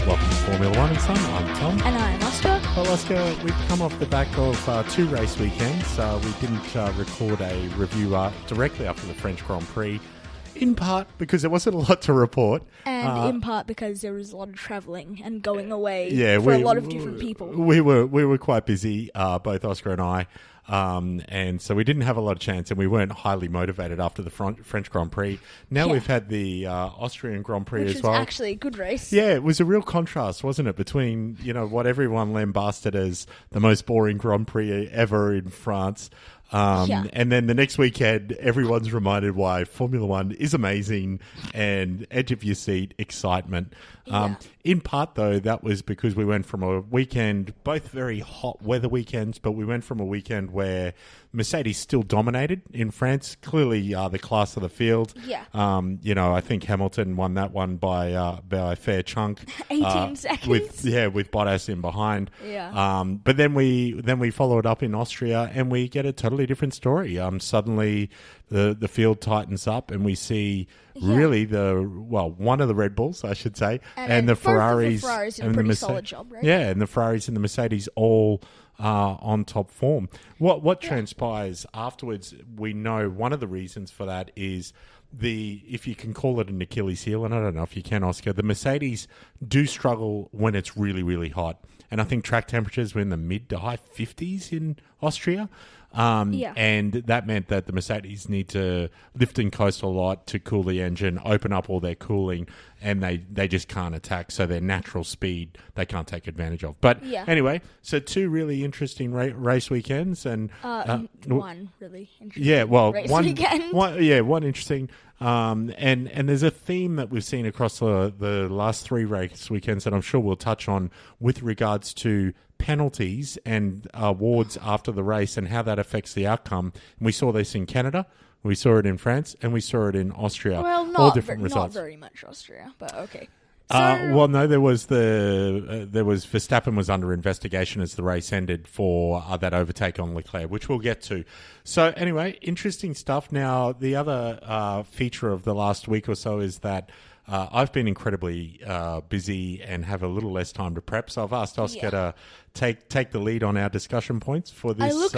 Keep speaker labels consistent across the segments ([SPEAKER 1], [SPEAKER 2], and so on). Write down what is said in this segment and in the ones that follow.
[SPEAKER 1] Welcome to Formula One and Son. I'm Tom.
[SPEAKER 2] And I'm Oscar.
[SPEAKER 1] Well, Oscar, we've come off the back of two race weekends. We didn't record a review directly after the French Grand Prix, in part because there wasn't a lot to report.
[SPEAKER 2] And in part because there was a lot of travelling and going away for a lot of different people.
[SPEAKER 1] We were quite busy, both Oscar and I. And so we didn't have a lot of chance, and we weren't highly motivated after the French Grand Prix. Now we've had the Austrian Grand Prix
[SPEAKER 2] Which
[SPEAKER 1] as well.
[SPEAKER 2] Which was actually a good race.
[SPEAKER 1] Yeah, it was a real contrast, wasn't it, between, what everyone lambasted as the most boring Grand Prix ever in France. And then the next weekend, everyone's reminded why Formula One is amazing and edge of your seat excitement. In part, though, that was because we went from a weekend, both very hot weather weekends, but we went from a weekend where Mercedes still dominated in France, clearly the class of the field.
[SPEAKER 2] Yeah.
[SPEAKER 1] I think Hamilton won that one by a fair chunk.
[SPEAKER 2] 18 seconds.
[SPEAKER 1] With Bottas in behind.
[SPEAKER 2] Yeah.
[SPEAKER 1] But then we followed up in Austria and we get a totally different story. Suddenly the field tightens up and we see really one of the Red Bulls, I should say, and the Ferraris.
[SPEAKER 2] The Ferraris did a pretty solid job, right?
[SPEAKER 1] Yeah, and the Ferraris and the Mercedes all on top form. What transpires afterwards, we know one of the reasons for that is if you can call it an Achilles heel, and I don't know if you can, Oscar, the Mercedes do struggle when it's really, really hot. And I think track temperatures were in the mid to high 50s in Austria. And that meant that the Mercedes need to lift and coast a lot to cool the engine, open up all their cooling, and they just can't attack. So their natural speed, they can't take advantage of. But anyway, so two really interesting race weekends. And
[SPEAKER 2] one really interesting race weekend.
[SPEAKER 1] One interesting. And there's a theme that we've seen across the last three race weekends that I'm sure we'll touch on with regards to penalties and awards after the race and how that affects the outcome. And we saw this in Canada, we saw it in France, and we saw it in Austria.
[SPEAKER 2] Well,
[SPEAKER 1] all different results.
[SPEAKER 2] Not very much Austria, but okay.
[SPEAKER 1] There was Verstappen was under investigation as the race ended for that overtake on Leclerc, which we'll get to. So anyway, interesting stuff. Now, the other feature of the last week or so is that I've been incredibly busy and have a little less time to prep, so I've asked Oscar to take the lead on our discussion points for this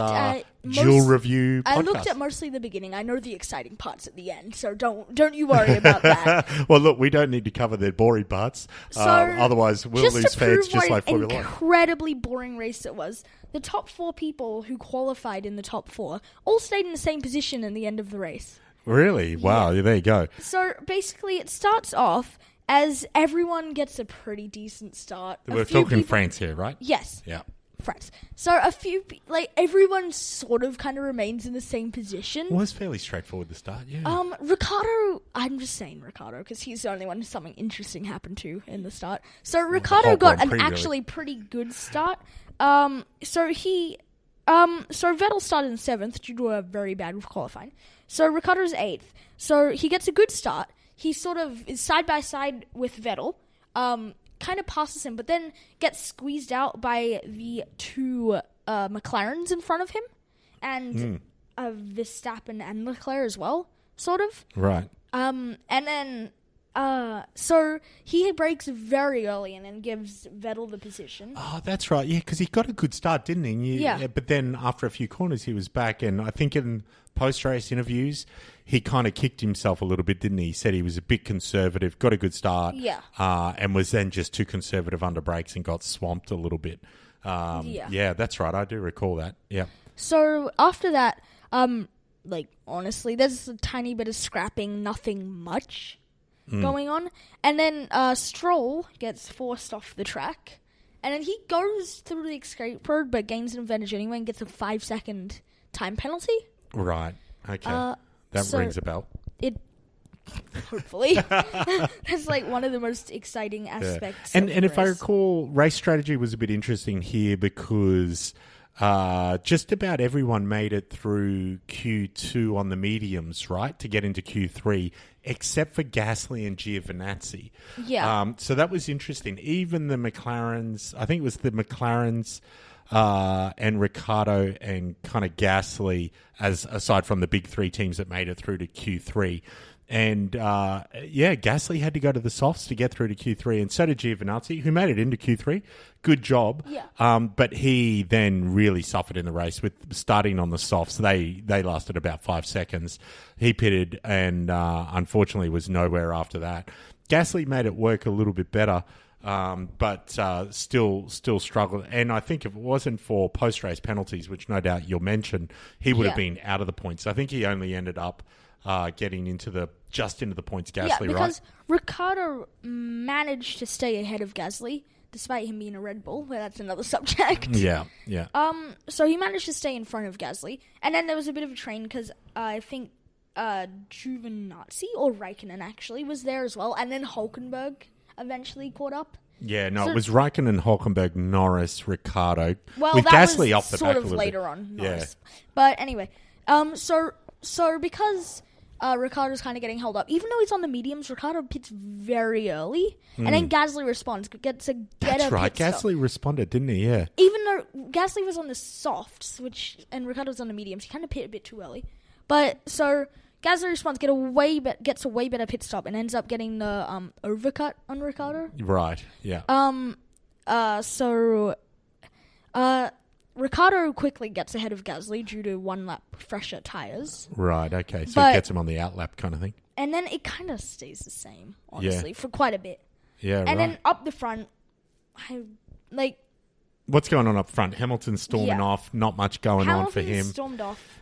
[SPEAKER 1] dual review podcast.
[SPEAKER 2] I looked at mostly the beginning. I know the exciting parts at the end, so don't you worry about that.
[SPEAKER 1] Well, look, we don't need to cover the boring parts, otherwise we'll lose fans just like Formula One.
[SPEAKER 2] Incredibly boring race it was. The top four people who qualified in the top four all stayed in the same position in the end of the race.
[SPEAKER 1] Really? Wow, there you go.
[SPEAKER 2] So basically it starts off as everyone gets a pretty decent start.
[SPEAKER 1] We're talking France here, right?
[SPEAKER 2] Yes.
[SPEAKER 1] Yeah.
[SPEAKER 2] France. So everyone sort of kind of remains in the same position.
[SPEAKER 1] Well, it's fairly straightforward to start, yeah.
[SPEAKER 2] Ricciardo, I'm just saying Ricciardo because he's the only one something interesting happened to in the start. So Ricciardo got an actually pretty good start. So Vettel started in 7th due to a very bad qualifying. So Ricciardo's 8th. So he gets a good start. He sort of is side by side with Vettel. Kind of passes him, but then gets squeezed out by the two McLarens in front of him. And Verstappen and Leclerc as well, sort of.
[SPEAKER 1] Right.
[SPEAKER 2] And then... so he breaks very early and then gives Vettel the position.
[SPEAKER 1] Oh, that's right. Yeah, because he got a good start, didn't he? But then after a few corners, he was back. And I think in post-race interviews, he kind of kicked himself a little bit, didn't he? He said he was a bit conservative, got a good start.
[SPEAKER 2] Yeah.
[SPEAKER 1] And was then just too conservative under brakes and got swamped a little bit. Yeah, that's right. I do recall that. Yeah.
[SPEAKER 2] So after that, honestly, there's a tiny bit of scrapping, nothing much going on. And then Stroll gets forced off the track. And then he goes through the escape road but gains an advantage anyway and gets a 5-second time penalty.
[SPEAKER 1] Right. Okay. That rings a bell.
[SPEAKER 2] Hopefully. That's one of the most exciting aspects.
[SPEAKER 1] And if I recall, race strategy was a bit interesting here because just about everyone made it through Q2 on the mediums, right, to get into Q3, except for Gasly and Giovinazzi.
[SPEAKER 2] Yeah.
[SPEAKER 1] So that was interesting. Even the McLarens, I think it was the McLarens and Ricciardo and kind of Gasly, aside from the big three teams that made it through to Q3, Gasly had to go to the softs to get through to Q3, and so did Giovinazzi, who made it into Q3. Good job.
[SPEAKER 2] Yeah.
[SPEAKER 1] But he then really suffered in the race with starting on the softs. They lasted about 5 seconds. He pitted and unfortunately was nowhere after that. Gasly made it work a little bit better, but still struggled. And I think if it wasn't for post-race penalties, which no doubt you'll mention, he would have been out of the points. I think he only ended up getting into the points, Gasly, right?
[SPEAKER 2] Yeah, because Ricciardo managed to stay ahead of Gasly, despite him being a Red Bull, but that's another subject.
[SPEAKER 1] Yeah.
[SPEAKER 2] So he managed to stay in front of Gasly, and then there was a bit of a train because I think Giovinazzi or Raikkonen actually was there as well, and then Hulkenberg eventually caught up.
[SPEAKER 1] Yeah, no, it was Raikkonen, Hulkenberg, Norris, Ricciardo,
[SPEAKER 2] well,
[SPEAKER 1] with
[SPEAKER 2] that
[SPEAKER 1] Gasly
[SPEAKER 2] was
[SPEAKER 1] off the
[SPEAKER 2] sort
[SPEAKER 1] back
[SPEAKER 2] of
[SPEAKER 1] a little
[SPEAKER 2] later
[SPEAKER 1] bit.
[SPEAKER 2] on. Norris. Yeah. But anyway, so because Ricciardo's kind of getting held up, even though he's on the mediums, Ricciardo pits very early, and then Gasly responds, gets a
[SPEAKER 1] That's right,
[SPEAKER 2] pit stop.
[SPEAKER 1] Gasly responded, didn't he? Yeah.
[SPEAKER 2] Even though Gasly was on the softs, and Ricciardo's on the mediums, he kind of pit a bit too early. But so Gasly responds, gets a way better pit stop, and ends up getting the overcut on Ricciardo.
[SPEAKER 1] Right. Yeah.
[SPEAKER 2] Ricciardo quickly gets ahead of Gasly due to one lap fresher tyres.
[SPEAKER 1] Right, okay. So it gets him on the outlap kind of thing.
[SPEAKER 2] And then it kind of stays the same, honestly, for quite a bit.
[SPEAKER 1] Yeah,
[SPEAKER 2] and then up the front,
[SPEAKER 1] what's going on up front? Hamilton's storming off, not much going on for him.
[SPEAKER 2] Hamilton stormed off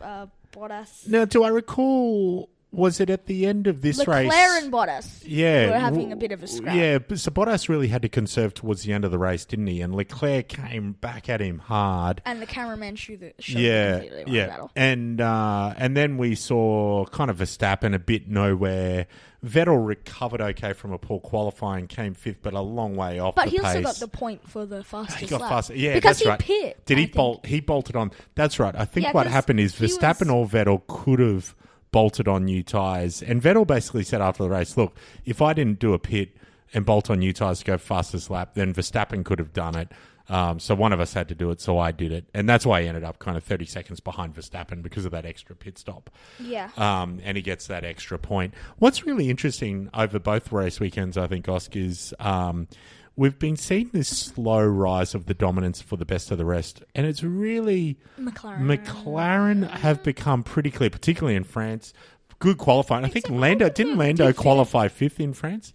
[SPEAKER 2] Bottas.
[SPEAKER 1] Now, do I recall, was it at the end of this race?
[SPEAKER 2] Leclerc and Bottas
[SPEAKER 1] were
[SPEAKER 2] having a bit of a scrap.
[SPEAKER 1] Yeah, so Bottas really had to conserve towards the end of the race, didn't he? And Leclerc came back at him hard.
[SPEAKER 2] And the cameraman showed the completely battle.
[SPEAKER 1] And then we saw kind of Verstappen a bit nowhere. Vettel recovered okay from a poor qualifying, came fifth, but a long way off the pace.
[SPEAKER 2] But he also got the point for the fastest
[SPEAKER 1] He got
[SPEAKER 2] lap.
[SPEAKER 1] faster. Yeah,
[SPEAKER 2] because
[SPEAKER 1] that's right.
[SPEAKER 2] he pit.
[SPEAKER 1] Did he bolt? He bolted on. That's right. I think what
[SPEAKER 2] 'cause
[SPEAKER 1] happened is Verstappen or Vettel could have bolted on new tyres. And Vettel basically said after the race, look, if I didn't do a pit and bolt on new tyres to go fastest lap, then Verstappen could have done it. So one of us had to do it, so I did it. And that's why he ended up kind of 30 seconds behind Verstappen because of that extra pit stop.
[SPEAKER 2] Yeah.
[SPEAKER 1] And he gets that extra point. What's really interesting over both race weekends, I think, Oscar, is we've been seeing this slow rise of the dominance for the best of the rest. And it's really... McLaren have become pretty clear, particularly in France. Good qualifying. I think didn't Lando qualify fifth in France?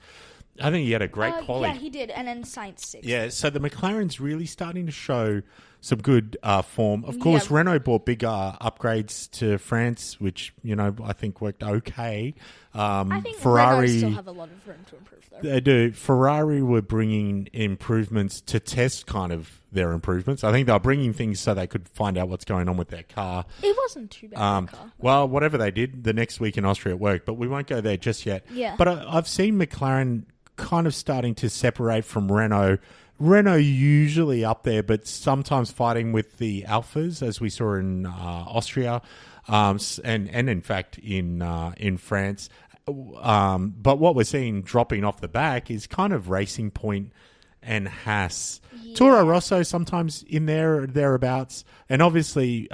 [SPEAKER 1] I think he had a great quality.
[SPEAKER 2] Yeah, he did, and then Sainz sixth.
[SPEAKER 1] Yeah, so the McLaren's really starting to show some good form. Of course, Renault bought big upgrades to France, which, I think worked okay.
[SPEAKER 2] I think
[SPEAKER 1] Ferrari
[SPEAKER 2] Renault still have a lot of room to improve, though.
[SPEAKER 1] They do. Ferrari were bringing improvements to test kind of their improvements. I think they were bringing things so they could find out what's going on with their car.
[SPEAKER 2] It wasn't too bad, the car.
[SPEAKER 1] Well, whatever they did, the next week in Austria it worked, but we won't go there just yet.
[SPEAKER 2] Yeah.
[SPEAKER 1] But I've seen McLaren kind of starting to separate from Renault. Renault usually up there, but sometimes fighting with the Alphas, as we saw in Austria, and in fact in France. But what we're seeing dropping off the back is kind of Racing Point and Haas. Yeah. Toro Rosso sometimes in there thereabouts, and obviously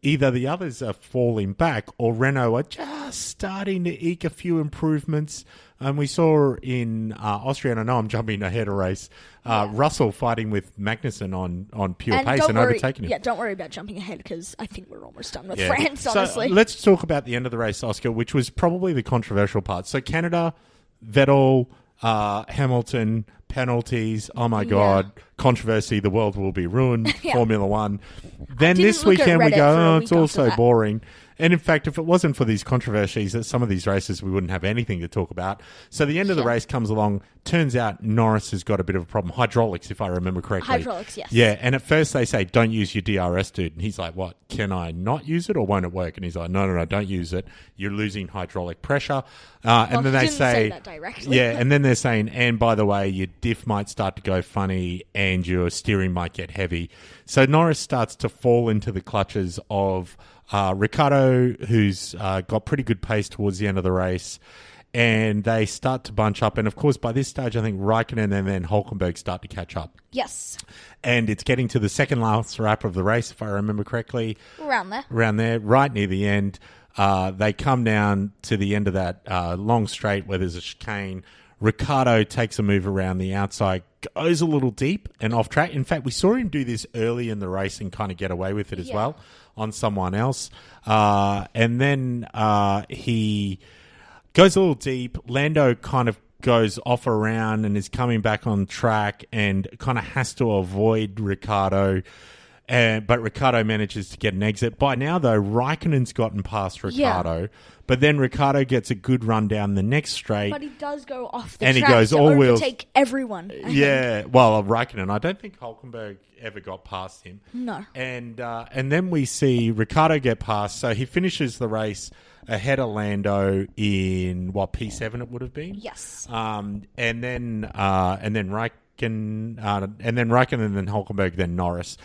[SPEAKER 1] either the others are falling back or Renault are just starting to eke a few improvements. And we saw in Austria, and I know I'm jumping ahead a race, Russell fighting with Magnussen on pure pace and overtaking him.
[SPEAKER 2] Yeah, don't worry about jumping ahead because I think we're almost done with France, honestly.
[SPEAKER 1] So let's talk about the end of the race, Oscar, which was probably the controversial part. So Canada, Vettel, Hamilton, penalties, oh my God, controversy, the world will be ruined, Formula One. Then this weekend we go, it's all so boring. And in fact, if it wasn't for these controversies at some of these races, we wouldn't have anything to talk about. So the end of the race comes along. Turns out Norris has got a bit of a problem. Hydraulics, if I remember correctly.
[SPEAKER 2] Hydraulics, yes.
[SPEAKER 1] Yeah, and at first they say, don't use your DRS, dude. And he's like, what, can I not use it or won't it work? And he's like, no, don't use it. You're losing hydraulic pressure. And then they say
[SPEAKER 2] that directly.
[SPEAKER 1] Yeah, and then they're saying, and by the way, your diff might start to go funny and your steering might get heavy. So Norris starts to fall into the clutches of Ricciardo, who's got pretty good pace towards the end of the race, and they start to bunch up. And, of course, by this stage, I think Raikkonen and then Hulkenberg start to catch up.
[SPEAKER 2] Yes.
[SPEAKER 1] And it's getting to the second last lap of the race, if I remember correctly.
[SPEAKER 2] Around there,
[SPEAKER 1] right near the end. they come down to the end of that long straight where there's a chicane. Ricciardo takes a move around the outside, goes a little deep and off track. In fact, we saw him do this early in the race and kind of get away with it as well on someone else. And then he goes a little deep. Lando kind of goes off around and is coming back on track and kind of has to avoid Ricciardo. But Ricciardo manages to get an exit. By now, though, Raikkonen's gotten past Ricciardo. But then Ricciardo gets a good run down the next straight.
[SPEAKER 2] But he does go off the
[SPEAKER 1] and
[SPEAKER 2] track
[SPEAKER 1] he goes
[SPEAKER 2] to
[SPEAKER 1] all wheels.
[SPEAKER 2] overtake everyone.
[SPEAKER 1] Yeah, well, Raikkonen. I don't think Hülkenberg ever got past him.
[SPEAKER 2] No.
[SPEAKER 1] And then we see Ricciardo get past. So he finishes the race ahead of Lando in, P7 it would have been?
[SPEAKER 2] Yes.
[SPEAKER 1] And then Raikkonen, and then Hülkenberg, then Norris.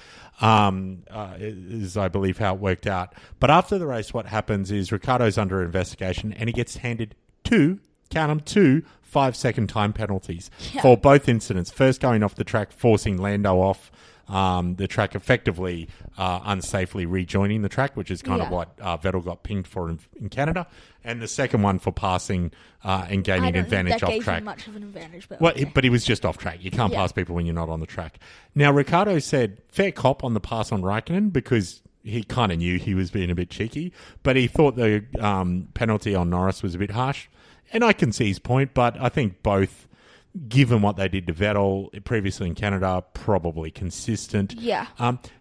[SPEAKER 1] Is I believe how it worked out. But after the race, what happens is Ricciardo's under investigation and he gets handed two 5-second time penalties for both incidents. First, going off the track, forcing Lando off the track, effectively unsafely rejoining the track, which is kind of what Vettel got pinged for in Canada. And the second one for passing and gaining an advantage off track.
[SPEAKER 2] That gave him much of an advantage. But
[SPEAKER 1] but he was just off track. You can't pass people when you're not on the track. Now, Ricciardo said fair cop on the pass on Raikkonen because he kind of knew he was being a bit cheeky, but he thought the penalty on Norris was a bit harsh. And I can see his point, but I think both, given what they did to Vettel previously in Canada, probably consistent.
[SPEAKER 2] Yeah.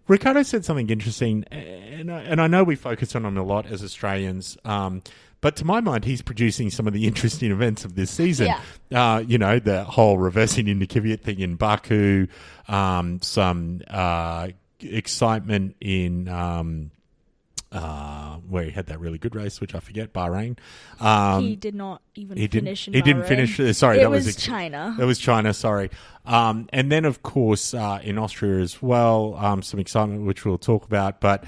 [SPEAKER 1] Ricciardo said something interesting, and I know we focus on him a lot as Australians, but to my mind, he's producing some of the interesting events of this season.
[SPEAKER 2] Yeah.
[SPEAKER 1] The whole reversing into Kvyat thing in Baku, some excitement in where he had that really good race, which I forget, Bahrain.
[SPEAKER 2] He did not even finish in Bahrain.
[SPEAKER 1] He didn't finish. Sorry,
[SPEAKER 2] it was China.
[SPEAKER 1] It was China, sorry. And then, of course, in Austria as well, some excitement, which we'll talk about. But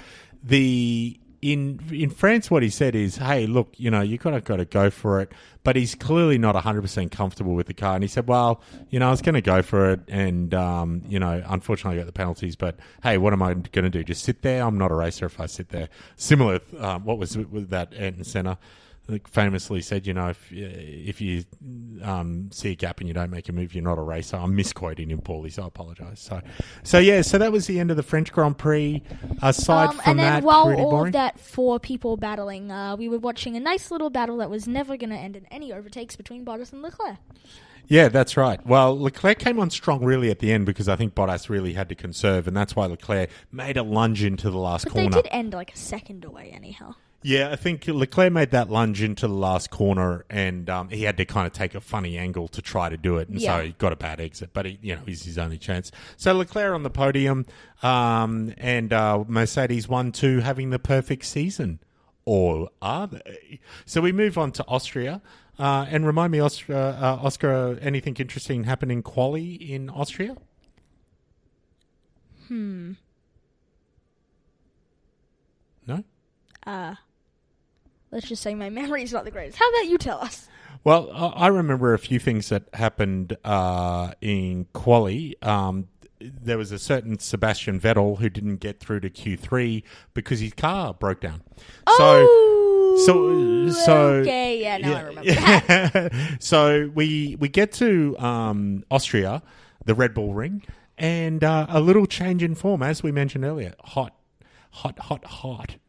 [SPEAKER 1] in France, what he said is, hey, look, you kind of got to go for it. But he's clearly not 100% comfortable with the car. And he said, well, I was going to go for it. And, unfortunately I got the penalties. But, hey, what am I going to do? Just sit there? I'm not a racer if I sit there. Similar, what was it with that Ayrton Senna? Famously said, if you see a gap and you don't make a move, you're not a racer. I'm misquoting him poorly, so I apologise. So that was the end of the French Grand Prix. Aside from
[SPEAKER 2] and then
[SPEAKER 1] that,
[SPEAKER 2] while
[SPEAKER 1] pretty
[SPEAKER 2] all
[SPEAKER 1] boring.
[SPEAKER 2] of that four people battling, we were watching a nice little battle that was never going to end in any overtakes between Bottas and Leclerc.
[SPEAKER 1] Yeah, that's right. Well, Leclerc came on strong really at the end because I think Bottas really had to conserve, and that's why Leclerc made a lunge into the last corner.
[SPEAKER 2] But they did end like a second away anyhow.
[SPEAKER 1] Yeah, I think Leclerc made that lunge into the last corner, and he had to kind of take a funny angle to try to do it, and so he got a bad exit. But he's his only chance. So Leclerc on the podium, and Mercedes 1-2 having the perfect season, or are they? So we move on to Austria, and remind me, Oscar, anything interesting happened in quali in Austria? No.
[SPEAKER 2] Let's just say my memory's not the greatest. How about you tell us?
[SPEAKER 1] Well, I remember a few things that happened in quali. There was a certain Sebastian Vettel who didn't get through to Q3 because his car broke down.
[SPEAKER 2] Okay, yeah, now I remember that.
[SPEAKER 1] So we get to Austria, the Red Bull Ring, and a little change in form, as we mentioned earlier. Hot.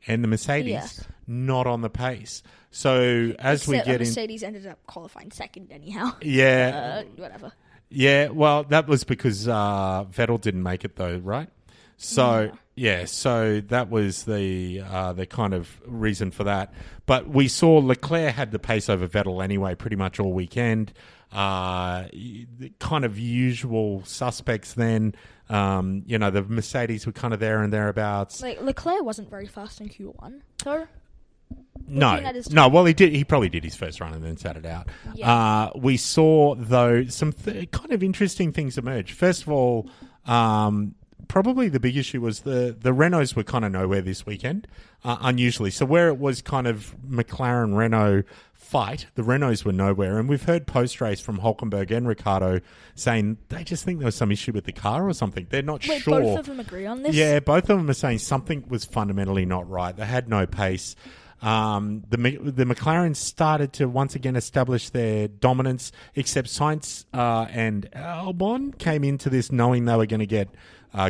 [SPEAKER 1] And the Mercedes, not on the pace. So as we get
[SPEAKER 2] Mercedes ended up qualifying second anyhow.
[SPEAKER 1] Yeah.
[SPEAKER 2] Whatever.
[SPEAKER 1] Yeah, well, that was because Vettel didn't make it though, right? So, so that was the kind of reason for that. But we saw Leclerc had the pace over Vettel anyway pretty much all weekend. The kind of usual suspects then. The Mercedes were kind of there and thereabouts.
[SPEAKER 2] Like Leclerc wasn't very fast in Q1, so.
[SPEAKER 1] No. Well, he did. He probably did his first run and then sat it out. Yeah. We saw though some kind of interesting things emerge. First of all, probably the big issue was the Renaults were kind of nowhere this weekend, unusually. So where it was kind of McLaren Renault fight, the Renaults were nowhere. And we've heard post-race from Hülkenberg and Ricciardo saying they just think there was some issue with the car or something. They're not sure.
[SPEAKER 2] Both of them agree on this?
[SPEAKER 1] Yeah, both of them are saying something was fundamentally not right. They had no pace. The McLarens started to once again establish their dominance, except Sainz and Albon came into this knowing they were going to get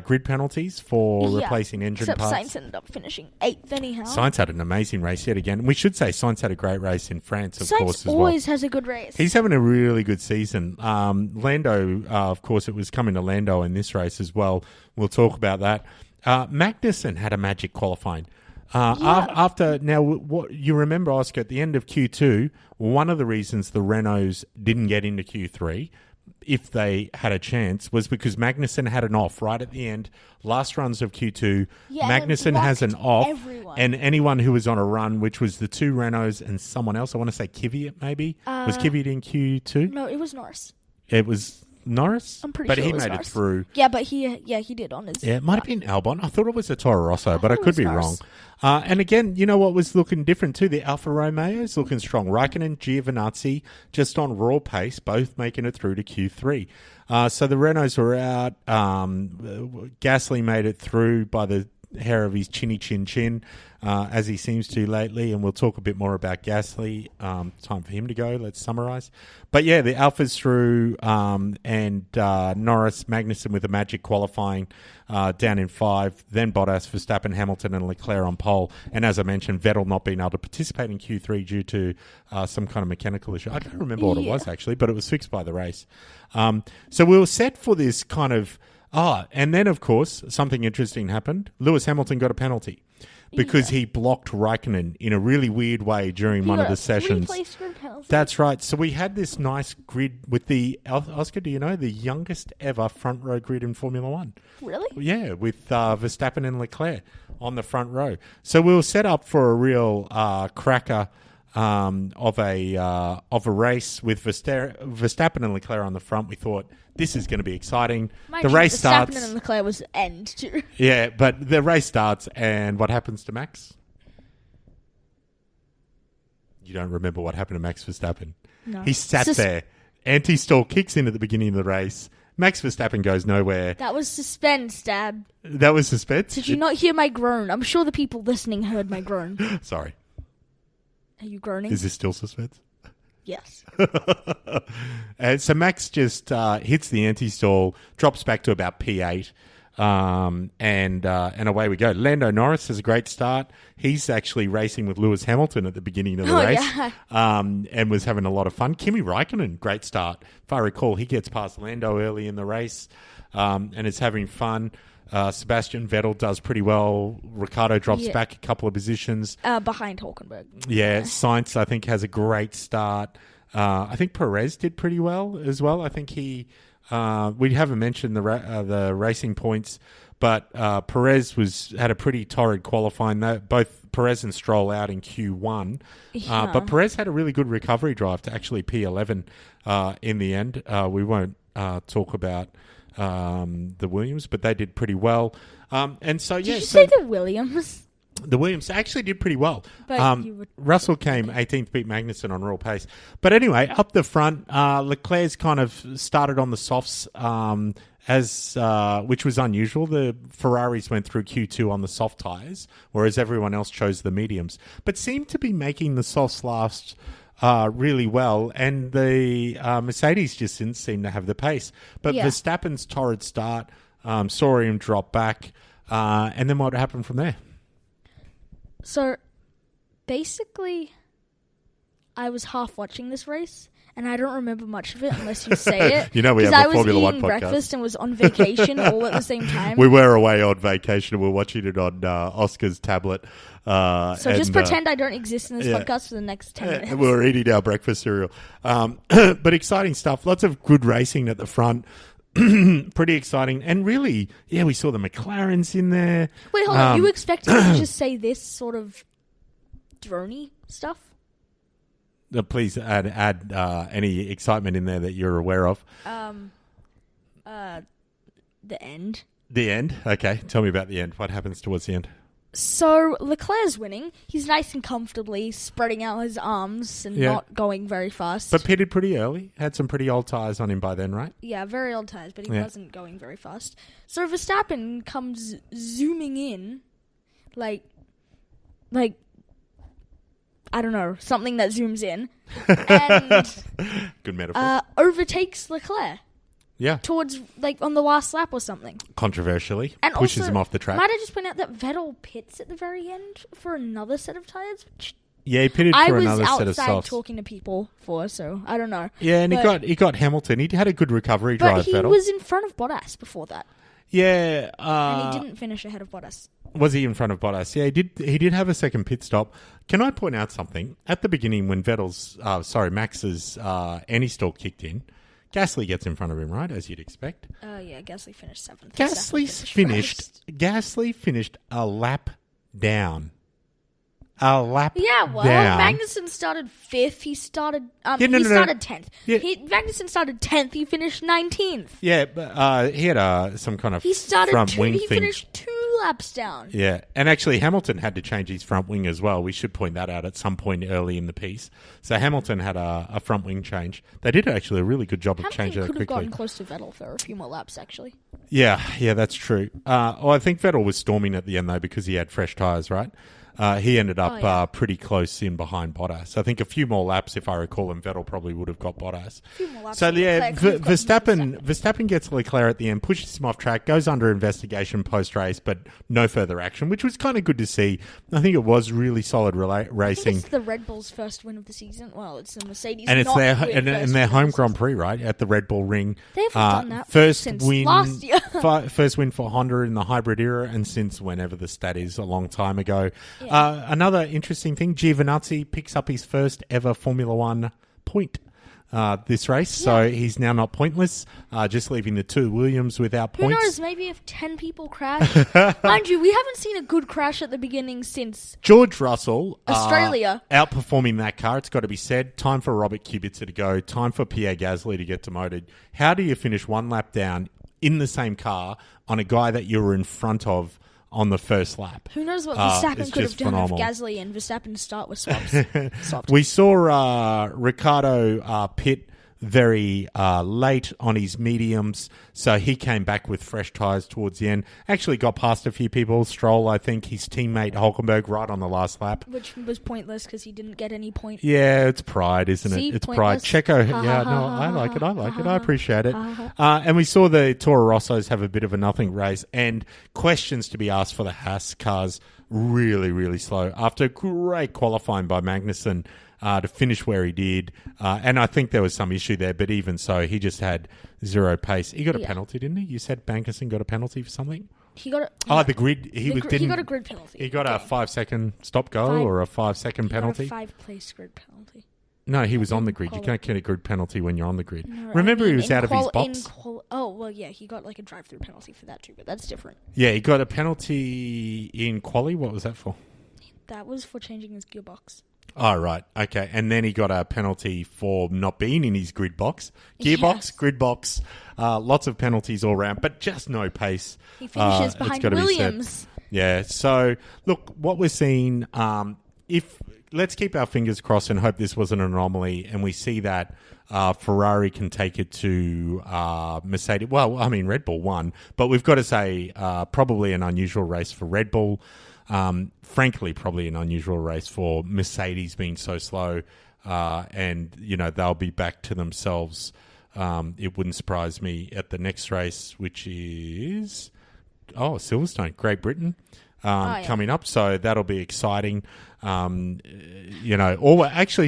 [SPEAKER 1] grid penalties for replacing engine
[SPEAKER 2] except
[SPEAKER 1] parts.
[SPEAKER 2] Sainz ended up finishing 8th anyhow.
[SPEAKER 1] Sainz had an amazing race yet again. We should say Sainz had a great race in France, of course, as well.
[SPEAKER 2] Sainz always has a good race.
[SPEAKER 1] He's having a really good season. Lando, of course, it was coming to Lando in this race as well. We'll talk about that. Magnussen had a magic qualifying. After now, what you remember, Oscar, at the end of Q2, one of the reasons the Renaults didn't get into Q3, if they had a chance, was because Magnussen had an off right at the end. Last runs of Q2, Magnussen has an off, and anyone who was on a run, which was the two Renaults and someone else, I want to say Kvyat maybe. Was Kvyat in Q2?
[SPEAKER 2] No, it was Norris.
[SPEAKER 1] It was Norris?
[SPEAKER 2] I'm pretty
[SPEAKER 1] but
[SPEAKER 2] sure
[SPEAKER 1] he
[SPEAKER 2] it was
[SPEAKER 1] made
[SPEAKER 2] Norris.
[SPEAKER 1] it through.
[SPEAKER 2] Yeah, but he did on his...
[SPEAKER 1] Yeah, it might have been Albon. I thought it was a Toro Rosso, but I could be
[SPEAKER 2] Norris.
[SPEAKER 1] wrong. And again, you know what was looking different too? The Alfa Romeo's looking strong. Raikkonen, Giovinazzi, just on raw pace, both making it through to Q3. So the Renaults were out. Gasly made it through by the hair of his chinny chin, as he seems to lately, and we'll talk a bit more about Gasly. Time for him to go. Let's summarise. But yeah, the Alphas through, and Norris, Magnussen with a magic qualifying down in 5, then Bottas, Verstappen, Hamilton and Leclerc on pole. And as I mentioned, Vettel not being able to participate in Q3 due to some kind of mechanical issue. I don't remember what it was actually, but it was fixed by the race. So we were set for this kind of... and then, of course, something interesting happened. Lewis Hamilton got a penalty because he blocked Raikkonen in a really weird way during one of the sessions. That's right. So we had this nice grid with the... Oscar, do you know? The youngest ever front row grid in Formula One.
[SPEAKER 2] Really?
[SPEAKER 1] Yeah, with Verstappen and Leclerc on the front row. So we were set up for a real cracker of a race with Verstappen and Leclerc on the front. We thought this is going to be exciting. The race starts.
[SPEAKER 2] Verstappen and Leclerc was the end too.
[SPEAKER 1] Yeah, but the race starts, and what happens to Max? You don't remember what happened to Max Verstappen?
[SPEAKER 2] No.
[SPEAKER 1] He sat there. Anti-stall kicks in at the beginning of the race. Max Verstappen goes nowhere.
[SPEAKER 2] That was suspense, Dad.
[SPEAKER 1] That was suspense?
[SPEAKER 2] Did you not hear my groan? I'm sure the people listening heard my groan.
[SPEAKER 1] Sorry.
[SPEAKER 2] Are you groaning?
[SPEAKER 1] Is this still suspense?
[SPEAKER 2] Yes.
[SPEAKER 1] And so Max just hits the anti-stall, drops back to about P8, and away we go. Lando Norris has a great start. He's actually racing with Lewis Hamilton at the beginning of the race, and was having a lot of fun. Kimi Raikkonen, great start. If I recall, he gets past Lando early in the race, and is having fun. Sebastian Vettel does pretty well. Ricciardo drops back a couple of positions.
[SPEAKER 2] Behind Hülkenberg.
[SPEAKER 1] Yeah, Sainz, I think, has a great start. I think Perez did pretty well as well. I think he... we haven't mentioned the racing points, but Perez had a pretty torrid qualifying. Both Perez and Stroll out in Q1. But Perez had a really good recovery drive to actually P11 in the end. We won't talk about... the Williams, but they did pretty well. And so,
[SPEAKER 2] Did you say the Williams?
[SPEAKER 1] The Williams actually did pretty well.
[SPEAKER 2] But
[SPEAKER 1] Russell came 18th, beat Magnussen on raw pace. But anyway, up the front, Leclerc's kind of started on the softs, which was unusual. The Ferraris went through Q2 on the soft tyres, whereas everyone else chose the mediums. But seemed to be making the softs last... really well, and the Mercedes just didn't seem to have the pace. But Verstappen's torrid start saw him drop back, and then what happened from there?
[SPEAKER 2] So, basically, I was half watching this race, and I don't remember much of it unless you say it.
[SPEAKER 1] You know we have a Formula One podcast.
[SPEAKER 2] I was eating breakfast and was on vacation all at the same time.
[SPEAKER 1] We were away on vacation, and we're watching it on Oscar's tablet.
[SPEAKER 2] So just pretend I don't exist in this podcast for the next 10 minutes.
[SPEAKER 1] We were eating our breakfast cereal. But exciting stuff. Lots of good racing at the front. Pretty exciting. And really, we saw the McLarens in there.
[SPEAKER 2] Wait, hold on. You expected me to just say this sort of droney stuff?
[SPEAKER 1] Please add any excitement in there that you're aware of.
[SPEAKER 2] The end.
[SPEAKER 1] The end? Okay. Tell me about the end. What happens towards the end?
[SPEAKER 2] So, Leclerc's winning. He's nice and comfortably spreading out his arms and not going very fast.
[SPEAKER 1] But pitted pretty early. Had some pretty old tyres on him by then, right?
[SPEAKER 2] Yeah, very old tyres, but he wasn't going very fast. So, Verstappen comes zooming in, like I don't know, something that zooms in, and
[SPEAKER 1] Good metaphor.
[SPEAKER 2] overtakes Leclerc
[SPEAKER 1] Yeah.
[SPEAKER 2] towards, like, on the last lap or something.
[SPEAKER 1] Controversially.
[SPEAKER 2] And
[SPEAKER 1] pushes
[SPEAKER 2] also,
[SPEAKER 1] him off the track.
[SPEAKER 2] Might I just point out that Vettel pits at the very end for another set of tyres, which
[SPEAKER 1] Yeah, he pitted
[SPEAKER 2] I
[SPEAKER 1] for
[SPEAKER 2] was
[SPEAKER 1] another set of
[SPEAKER 2] outside
[SPEAKER 1] softs.
[SPEAKER 2] talking to people for, so I don't know.
[SPEAKER 1] Yeah, and
[SPEAKER 2] But-
[SPEAKER 1] he got Hamilton. He had a good recovery
[SPEAKER 2] But
[SPEAKER 1] drive,
[SPEAKER 2] he
[SPEAKER 1] Vettel.
[SPEAKER 2] was in front of Bottas before that,
[SPEAKER 1] Yeah.
[SPEAKER 2] and he didn't finish ahead of Bottas.
[SPEAKER 1] Was he in front of Bottas? Yeah, he did have a second pit stop. Can I point out something? At the beginning, when Max's anti-stall kicked in, Gasly gets in front of him, right, as you'd expect.
[SPEAKER 2] Yeah, Gasly finished 7th.
[SPEAKER 1] Gasly finished a lap down. A lap
[SPEAKER 2] Yeah, well,
[SPEAKER 1] down.
[SPEAKER 2] Magnussen started 5th. He started.
[SPEAKER 1] Yeah, no,
[SPEAKER 2] he
[SPEAKER 1] no,
[SPEAKER 2] started 10th.
[SPEAKER 1] Yeah.
[SPEAKER 2] Magnussen started 10th. He finished 19th.
[SPEAKER 1] Yeah, but he had some kind of
[SPEAKER 2] He started
[SPEAKER 1] front wing
[SPEAKER 2] He
[SPEAKER 1] thing.
[SPEAKER 2] finished 2 laps down.
[SPEAKER 1] Yeah, and actually Hamilton had to change his front wing as well. We should point that out at some point early in the piece. So Hamilton had a front wing change. They did actually a really good job of changing
[SPEAKER 2] Hamilton
[SPEAKER 1] that
[SPEAKER 2] could have
[SPEAKER 1] quickly.
[SPEAKER 2] gotten close to Vettel for a few more laps, actually.
[SPEAKER 1] Yeah, that's true. I think Vettel was storming at the end though because he had fresh tyres, right? He ended up pretty close in behind Bottas. I think a few more laps, if I recall, and Vettel probably would have got Bottas.
[SPEAKER 2] A few more laps
[SPEAKER 1] So
[SPEAKER 2] for
[SPEAKER 1] yeah,
[SPEAKER 2] Leclerc could have gotten
[SPEAKER 1] Verstappen gets Leclerc at the end, pushes him off track, goes under investigation post race, but no further action, which was kind of good to see. I think it was really solid
[SPEAKER 2] I think
[SPEAKER 1] racing,
[SPEAKER 2] it's the Red Bull's first win of the season. Well, it's the Mercedes,
[SPEAKER 1] and it's
[SPEAKER 2] not
[SPEAKER 1] their
[SPEAKER 2] their
[SPEAKER 1] and
[SPEAKER 2] first
[SPEAKER 1] their
[SPEAKER 2] win
[SPEAKER 1] home
[SPEAKER 2] of the
[SPEAKER 1] Grand
[SPEAKER 2] season.
[SPEAKER 1] Prix, right, at the Red Bull Ring.
[SPEAKER 2] They haven't done that
[SPEAKER 1] first
[SPEAKER 2] since
[SPEAKER 1] win
[SPEAKER 2] last year.
[SPEAKER 1] first win for Honda in the hybrid era, and since whenever the stat is, a long time ago.
[SPEAKER 2] Yeah.
[SPEAKER 1] Another interesting thing, Giovinazzi picks up his first ever Formula One point this race, so he's now not pointless, just leaving the 2 Williams without
[SPEAKER 2] Who
[SPEAKER 1] points.
[SPEAKER 2] knows? Maybe if 10 people crash. Mind you, we haven't seen a good crash at the beginning since
[SPEAKER 1] George Russell,
[SPEAKER 2] Australia.
[SPEAKER 1] outperforming that car. It's got to be said. Time for Robert Kubica to go. Time for Pierre Gasly to get demoted. How do you finish one lap down in the same car on a guy that you were in front of on the first lap?
[SPEAKER 2] Who knows what
[SPEAKER 1] It's
[SPEAKER 2] Verstappen could have
[SPEAKER 1] just
[SPEAKER 2] done
[SPEAKER 1] phenomenal.
[SPEAKER 2] if Gasly and Verstappen start with swapped.
[SPEAKER 1] We saw Ricciardo pit very late on his mediums, so he came back with fresh tyres towards the end. Actually got past a few people. Stroll, I think, his teammate Hulkenberg right on the last lap.
[SPEAKER 2] Which was pointless because he didn't get any point.
[SPEAKER 1] Yeah, it's pride, isn't
[SPEAKER 2] See,
[SPEAKER 1] it? It's
[SPEAKER 2] pointless.
[SPEAKER 1] pride. Checo, yeah, no, I like it. I appreciate it. And we saw the Toro Rossos have a bit of a nothing race, and questions to be asked for the Haas cars really, really slow. After great qualifying by Magnussen to finish where he did, and I think there was some issue there, but even so, he just had zero pace. He got a penalty, didn't he? You said Magnussen got a penalty for something?
[SPEAKER 2] He got
[SPEAKER 1] The grid. He
[SPEAKER 2] got a grid penalty.
[SPEAKER 1] He got a 5-second stop go or a 5-second penalty.
[SPEAKER 2] He got a 5-place grid penalty.
[SPEAKER 1] No, he was on the grid. You can't get a grid penalty when you're on the grid.
[SPEAKER 2] No,
[SPEAKER 1] Remember,
[SPEAKER 2] I mean,
[SPEAKER 1] he was out of his box.
[SPEAKER 2] He got like a drive-through penalty for that too, but that's different.
[SPEAKER 1] Yeah, he got a penalty in quali. What was that for?
[SPEAKER 2] That was for changing his gearbox.
[SPEAKER 1] Oh, right. Okay. And then he got a penalty for not being in his grid box. Gearbox,
[SPEAKER 2] Yes.
[SPEAKER 1] grid box, lots of penalties all around, but just no pace.
[SPEAKER 2] He finishes
[SPEAKER 1] It's
[SPEAKER 2] behind
[SPEAKER 1] gotta be said.
[SPEAKER 2] Williams.
[SPEAKER 1] Yeah. So, look, what we're seeing, let's keep our fingers crossed and hope this was an anomaly, and we see that Ferrari can take it to Mercedes. Well, I mean, Red Bull won, but we've got to say probably an unusual race for Red Bull. Frankly, probably an unusual race for Mercedes being so slow, and they'll be back to themselves. It wouldn't surprise me at the next race, which is Silverstone, Great Britain, coming up. So that'll be exciting. Actually,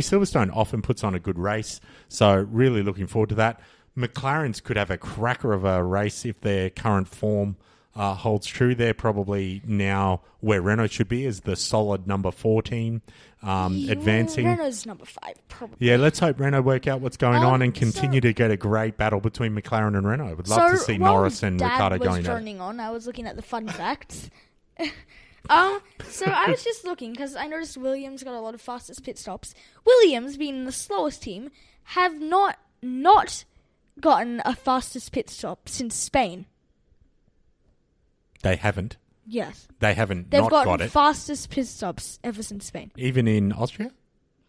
[SPEAKER 1] Silverstone often puts on a good race, so really looking forward to that. McLaren's could have a cracker of a race if their current form holds true. They're probably now where Renault should be, as the solid number 4 team, advancing.
[SPEAKER 2] Renault's number 5, probably.
[SPEAKER 1] Yeah, let's hope Renault work out what's going on and continue to get a great battle between McLaren and Renault. Would love to see Norris and Ricciardo going at it.
[SPEAKER 2] I was looking at the fun facts. So I was just looking because I noticed Williams got a lot of fastest pit stops. Williams, being the slowest team, have not gotten a fastest pit stop since Spain.
[SPEAKER 1] They haven't.
[SPEAKER 2] Yes.
[SPEAKER 1] They haven't
[SPEAKER 2] They've
[SPEAKER 1] not got
[SPEAKER 2] gotten
[SPEAKER 1] it.
[SPEAKER 2] fastest pit stops ever since Spain.
[SPEAKER 1] Even in Austria?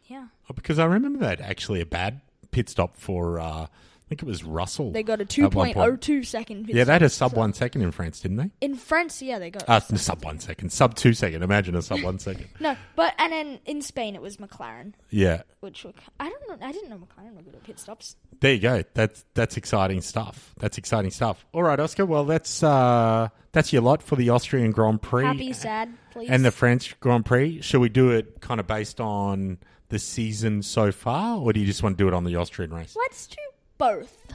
[SPEAKER 2] Yeah.
[SPEAKER 1] Oh, because I remember that actually a bad pit stop for think it was Russell.
[SPEAKER 2] They got a
[SPEAKER 1] at one point.
[SPEAKER 2] 2.02 second pit
[SPEAKER 1] Yeah, they had a
[SPEAKER 2] stop,
[SPEAKER 1] sub 1 second in France, didn't they?
[SPEAKER 2] In France, yeah, they got...
[SPEAKER 1] Sub 1 second. Sub 2 second. Imagine a sub 1 second.
[SPEAKER 2] No, but and then in Spain it was McLaren.
[SPEAKER 1] Yeah.
[SPEAKER 2] Which I don't know. I didn't know McLaren were good at pit stops.
[SPEAKER 1] There you go. That's exciting stuff. All right, Oscar. Well, that's your lot for the Austrian Grand Prix.
[SPEAKER 2] Happy, sad, please.
[SPEAKER 1] And the French Grand Prix. Shall we do it kind of based on the season so far, or do you just want to do it on the Austrian race?
[SPEAKER 2] Let's do both.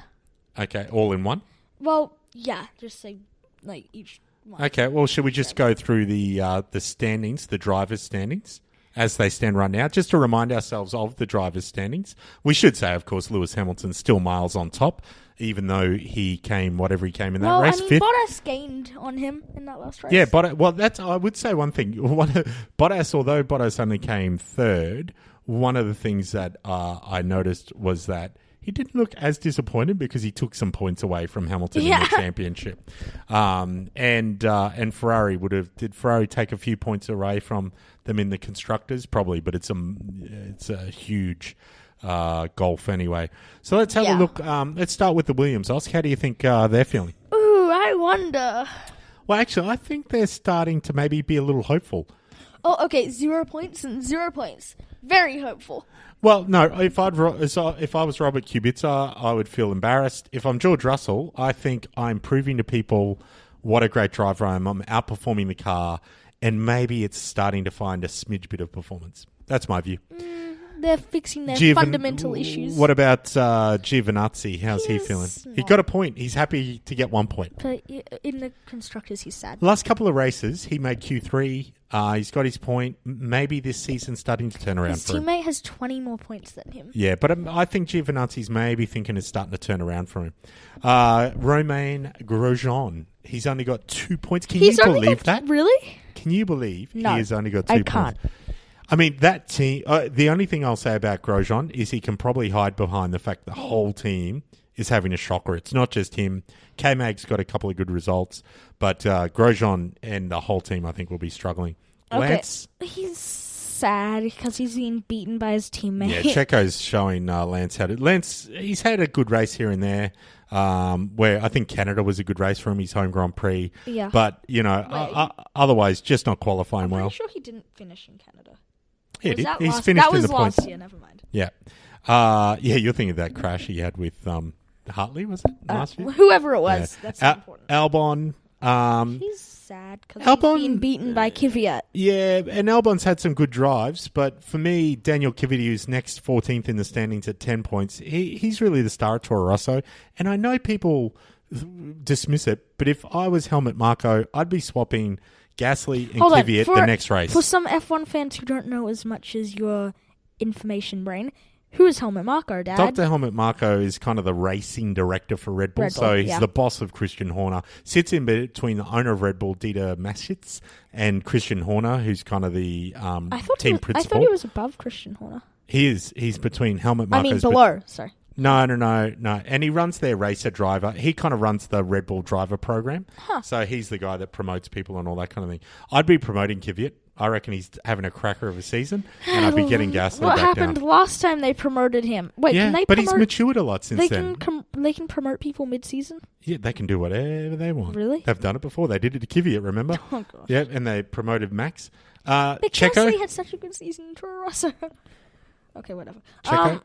[SPEAKER 1] Okay, all in one?
[SPEAKER 2] Well, yeah, just say like each one.
[SPEAKER 1] Okay, well, should we just go through the standings, the drivers' standings, as they stand right now, just to remind ourselves of the drivers' standings? We should say, of course, Lewis Hamilton's still miles on top, even though he came, whatever he came in that race, fifth.
[SPEAKER 2] Bottas gained on him in that last race.
[SPEAKER 1] Yeah, I would say one thing. Bottas, although Bottas only came third, one of the things that I noticed was that he didn't look as disappointed because he took some points away from Hamilton in the championship. And Ferrari did Ferrari take a few points away from them in the constructors? Probably, but it's a huge gulf anyway. So let's have a look. Let's start with the Williams. Oscar, how do you think they're feeling?
[SPEAKER 2] Ooh, I wonder.
[SPEAKER 1] Well, actually, I think they're starting to maybe be a little hopeful.
[SPEAKER 2] Oh, okay, 0 points and 0 points. Very hopeful.
[SPEAKER 1] Well, no, if I was Robert Kubica, I would feel embarrassed. If I'm George Russell, I think I'm proving to people what a great driver I am. I'm outperforming the car, and maybe it's starting to find a smidge bit of performance. That's my view.
[SPEAKER 2] They're fixing their fundamental issues.
[SPEAKER 1] What about Giovinazzi? How's he feeling? He got a point. He's happy to get 1 point.
[SPEAKER 2] But in the constructors, he's sad.
[SPEAKER 1] Last couple of races, he made Q3. He's got his point. Maybe this season's starting to turn around for him.
[SPEAKER 2] His teammate has 20 more points than him.
[SPEAKER 1] Yeah, but I think Giovinazzi's maybe thinking it's starting to turn around for him. Romain Grosjean, he's only got 2 points. Can you believe that?
[SPEAKER 2] Really?
[SPEAKER 1] Can you believe he has only got 2 points?
[SPEAKER 2] I can't.
[SPEAKER 1] I mean, that team... the only thing I'll say about Grosjean is he can probably hide behind the fact the whole team is having a shocker. It's not just him. K-Mag's got a couple of good results, but Grosjean and the whole team, I think, will be struggling.
[SPEAKER 2] Okay.
[SPEAKER 1] Lance...
[SPEAKER 2] He's sad because he's being beaten by his teammate.
[SPEAKER 1] Yeah, Checo's showing Lance how to... Lance, he's had a good race here and there, where I think Canada was a good race for him, his home Grand Prix.
[SPEAKER 2] Yeah.
[SPEAKER 1] But, otherwise, just not qualifying well.
[SPEAKER 2] I'm pretty sure he didn't finish in Canada.
[SPEAKER 1] Yeah, he's finished in the points.
[SPEAKER 2] That was last year, never mind.
[SPEAKER 1] Yeah. You're thinking of that crash he had with Hartley, was it, last year?
[SPEAKER 2] Whoever it was. Yeah. That's not important.
[SPEAKER 1] Albon...
[SPEAKER 2] he's sad because he's being beaten by Kvyat.
[SPEAKER 1] Yeah, and Albon's had some good drives, but for me, Daniel Kvyat, who's next 14th in the standings at 10 points, he's really the star at Toro Rosso. And I know people dismiss it, but if I was Helmut Marko, I'd be swapping Gasly and Kvyat the next race.
[SPEAKER 2] For some F1 fans who don't know as much as your information brain, who is Helmut Marko, Dad?
[SPEAKER 1] Dr. Helmut Marko is kind of the racing director for Red Bull. So he's the boss of Christian Horner. Sits in between the owner of Red Bull, Dieter Maschitz, and Christian Horner, who's kind of the team principal.
[SPEAKER 2] I thought he was above Christian Horner.
[SPEAKER 1] He is. He's between Helmut Marko.
[SPEAKER 2] I mean, below. Sorry.
[SPEAKER 1] No. And he runs their racer driver. He kind of runs the Red Bull driver program.
[SPEAKER 2] Huh.
[SPEAKER 1] So he's the guy that promotes people and all that kind of thing. I'd be promoting Kvyat. I reckon he's having a cracker of a season, and I'd be getting Gasly back down.
[SPEAKER 2] What happened last time they promoted him? Wait, can they
[SPEAKER 1] but he's matured a lot since then.
[SPEAKER 2] They can promote people mid-season?
[SPEAKER 1] Yeah, they can do whatever they want.
[SPEAKER 2] Really?
[SPEAKER 1] They've done it before. They did it to Kvyat, remember?
[SPEAKER 2] Oh, gosh.
[SPEAKER 1] Yeah, and they promoted Max.
[SPEAKER 2] But
[SPEAKER 1] Checo
[SPEAKER 2] Gasly had such a good season in Toro Rosso. Okay, whatever.
[SPEAKER 1] Checo?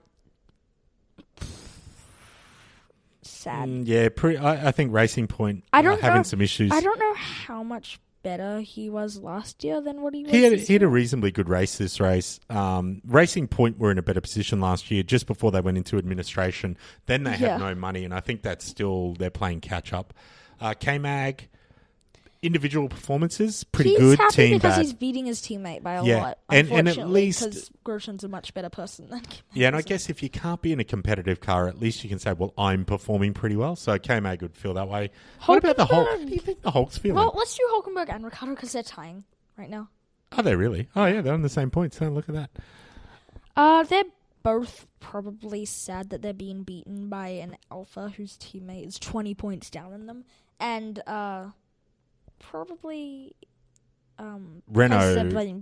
[SPEAKER 2] Sad.
[SPEAKER 1] I think Racing Point having some issues.
[SPEAKER 2] I don't know how much better he was last year than what he was
[SPEAKER 1] He had a reasonably good race this race. Racing Point were in a better position last year, just before they went into administration. Then they had no money, and I think that's still, they're playing catch-up. K-Mag, individual performances, pretty good.
[SPEAKER 2] He's happy
[SPEAKER 1] team
[SPEAKER 2] because
[SPEAKER 1] bad.
[SPEAKER 2] he's beating his teammate by a lot,
[SPEAKER 1] and at least...
[SPEAKER 2] because Grosjean's a much better person than K-Mag.
[SPEAKER 1] Yeah, and I guess if you can't be in a competitive car, at least you can say, well, I'm performing pretty well. So K-Mag would feel that way. What about the Hulk? How do you think the Hulk's feeling?
[SPEAKER 2] Well, let's do Hulkenberg and Ricciardo because they're tying right now.
[SPEAKER 1] Are they really? Oh, yeah, they're on the same points. Oh, look at that.
[SPEAKER 2] They're both probably sad that they're being beaten by an Alpha whose teammate is 20 points down on them. And probably
[SPEAKER 1] Renault
[SPEAKER 2] they're both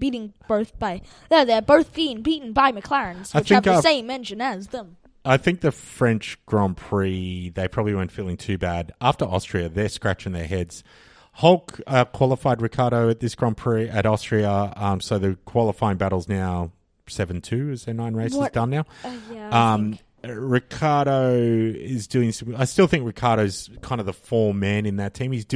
[SPEAKER 2] being beaten by McLarens, which have the same engine as them.
[SPEAKER 1] I think the French Grand Prix, they probably weren't feeling too bad. After Austria, they're scratching their heads. Hulk qualified Ricciardo at this Grand Prix at Austria. So the qualifying battle's now 7-2. Is there 9 races done now?
[SPEAKER 2] Yeah,
[SPEAKER 1] Ricciardo is doing some... I still think Ricciardo's kind of the form man in that team. He's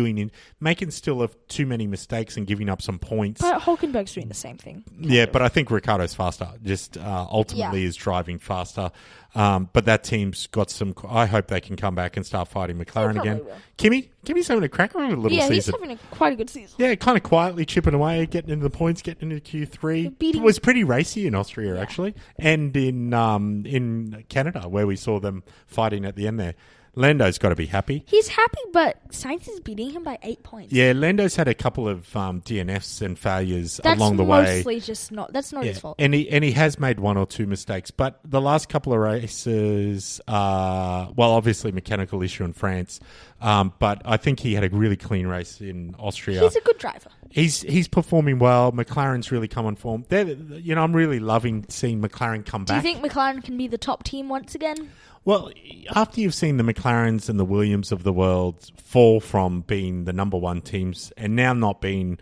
[SPEAKER 1] making still too many mistakes and giving up some points.
[SPEAKER 2] But Hulkenberg's doing the same thing.
[SPEAKER 1] Yeah, but I think Ricciardo's faster. Just ultimately is driving faster. But that team's got some... I hope they can come back and start fighting McLaren again.
[SPEAKER 2] Will.
[SPEAKER 1] Kimmy's having a cracker of a little season.
[SPEAKER 2] Yeah, he's having quite a good season.
[SPEAKER 1] Yeah, kind of quietly chipping away, getting into the points, getting into Q3. It was pretty racy in Austria, actually, and in Canada, where we saw them fighting at the end there. Lando's got to be happy.
[SPEAKER 2] He's happy, but Sainz is beating him by 8 points.
[SPEAKER 1] Yeah, Lando's had a couple of DNFs and failures along the way.
[SPEAKER 2] That's mostly just not... That's not his fault.
[SPEAKER 1] And he has made 1 or 2 mistakes. But the last couple of races, obviously mechanical issue in France, but I think he had a really clean race in Austria.
[SPEAKER 2] He's a good driver.
[SPEAKER 1] He's performing well. McLaren's really come on form. I'm really loving seeing McLaren come back.
[SPEAKER 2] Do you think McLaren can be the top team once again?
[SPEAKER 1] Well, after you've seen the McLarens and the Williams of the world fall from being the number 1 teams and now not being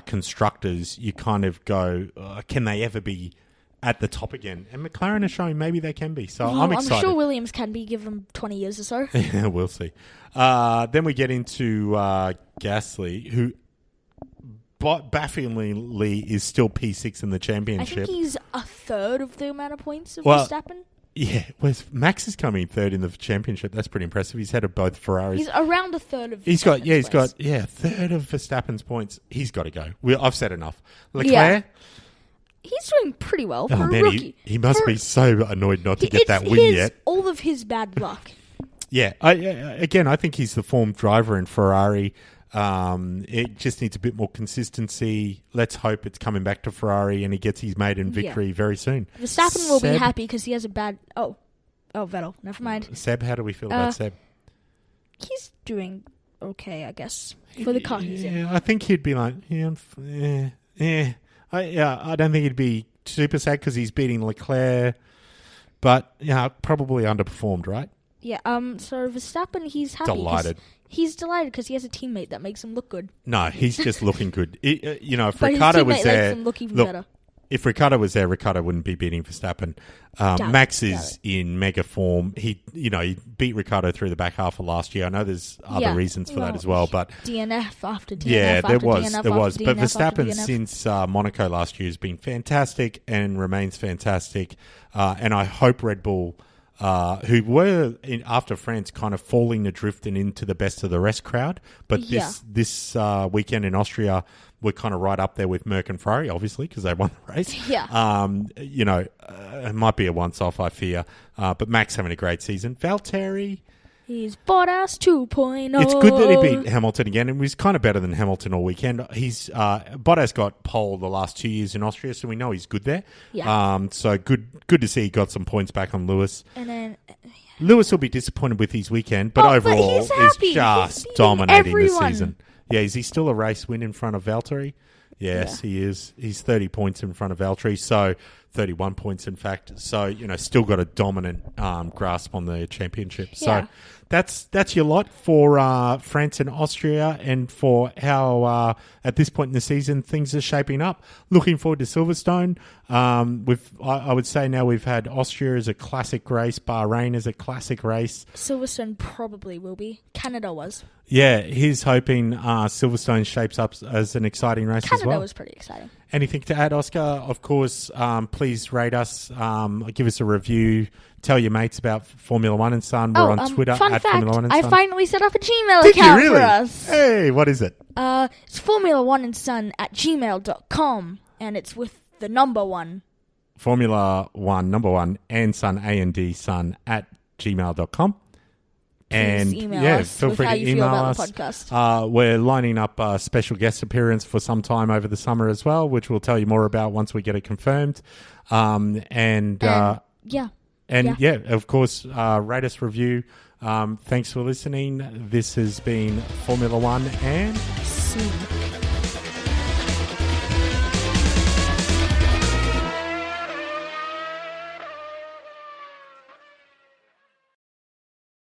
[SPEAKER 1] constructors, you kind of go, can they ever be at the top again? And McLaren is showing maybe they can be. So I'm excited.
[SPEAKER 2] I'm sure Williams can be, give them 20 years or so.
[SPEAKER 1] Yeah, we'll see. Then we get into Gasly, who bafflingly is still P6 in the championship.
[SPEAKER 2] I think he's a third of the amount of points of Verstappen.
[SPEAKER 1] Yeah, Max is coming third in the championship. That's pretty impressive. He's had of both Ferraris.
[SPEAKER 2] He's around a third of.
[SPEAKER 1] A third of Verstappen's points. He's got to go. I've said enough. Leclerc.
[SPEAKER 2] Yeah. He's doing pretty well for a rookie.
[SPEAKER 1] He must be so annoyed not to get that win yet.
[SPEAKER 2] All of his bad luck.
[SPEAKER 1] Yeah, I think he's the form driver in Ferrari. It just needs a bit more consistency. Let's hope it's coming back to Ferrari and he gets his maiden victory very soon.
[SPEAKER 2] Verstappen will be happy because he has a bad... Oh, Vettel. Never mind.
[SPEAKER 1] Seb, how do we feel about Seb?
[SPEAKER 2] He's doing okay, I guess, for the car he's in.
[SPEAKER 1] I think he'd be like, I don't think he'd be super sad because he's beating Leclerc, but probably underperformed, right?
[SPEAKER 2] Yeah, so Verstappen, he's happy.
[SPEAKER 1] Delighted.
[SPEAKER 2] He's delighted because he has a teammate that makes him look good.
[SPEAKER 1] No, he's just looking good. If
[SPEAKER 2] but
[SPEAKER 1] Ricciardo was there,
[SPEAKER 2] makes him look even better.
[SPEAKER 1] If Ricciardo was there, Ricciardo wouldn't be beating Verstappen. Max is in mega form. He beat Ricciardo through the back half of last year. I know there's other reasons for that as well, but
[SPEAKER 2] DNF after DNF.
[SPEAKER 1] Yeah,
[SPEAKER 2] after
[SPEAKER 1] there was.
[SPEAKER 2] DNF,
[SPEAKER 1] But Verstappen since Monaco last year has been fantastic and remains fantastic. And I hope Red Bull, who were after France kind of falling adrift and into the best of the rest crowd, but this weekend in Austria, we're kind of right up there with Merck and Ferrari, obviously, because they won the race.
[SPEAKER 2] Yeah.
[SPEAKER 1] It might be a once-off, I fear. But Max having a great season. Valtteri...
[SPEAKER 2] He's Bottas 2.0.
[SPEAKER 1] It's good that he beat Hamilton again, and he was kind of better than Hamilton all weekend. Bottas got pole the last 2 years in Austria, so we know he's good there.
[SPEAKER 2] Yeah.
[SPEAKER 1] So good to see he got some points back on Lewis.
[SPEAKER 2] And then
[SPEAKER 1] Lewis will be disappointed with his weekend, but overall
[SPEAKER 2] he's
[SPEAKER 1] is just dominating this
[SPEAKER 2] everyone.
[SPEAKER 1] season. Yeah, is he still a race win in front of Valtteri? Yes, he is. He's 30 points in front of Valtteri, so 31 points, in fact. So, still got a dominant grasp on the championship.
[SPEAKER 2] Yeah.
[SPEAKER 1] So that's your lot for France and Austria and for how, at this point in the season, things are shaping up. Looking forward to Silverstone. I would say now we've had Austria as a classic race, Bahrain as a classic race.
[SPEAKER 2] Silverstone probably will be. Canada was.
[SPEAKER 1] Yeah, he's hoping Silverstone shapes up as an exciting race as well.
[SPEAKER 2] Canada was pretty exciting.
[SPEAKER 1] Anything to add, Oscar? Of course, please rate us, give us a review, tell your mates about Formula One and Son. We're on Twitter
[SPEAKER 2] fun
[SPEAKER 1] at
[SPEAKER 2] fact,
[SPEAKER 1] Formula One and Son.
[SPEAKER 2] I finally set up a Gmail account for us.
[SPEAKER 1] Hey, what is it?
[SPEAKER 2] It's Formula One and Son at gmail.com, and it's with the number 1.
[SPEAKER 1] Formula One, number 1, and Son, A&D, Son at gmail.com. And feel free to email us. We're lining up a special guest appearance for some time over the summer as well, which we'll tell you more about once we get it confirmed. Of course, rate us, review. Thanks for listening. This has been Formula One and
[SPEAKER 2] Soon.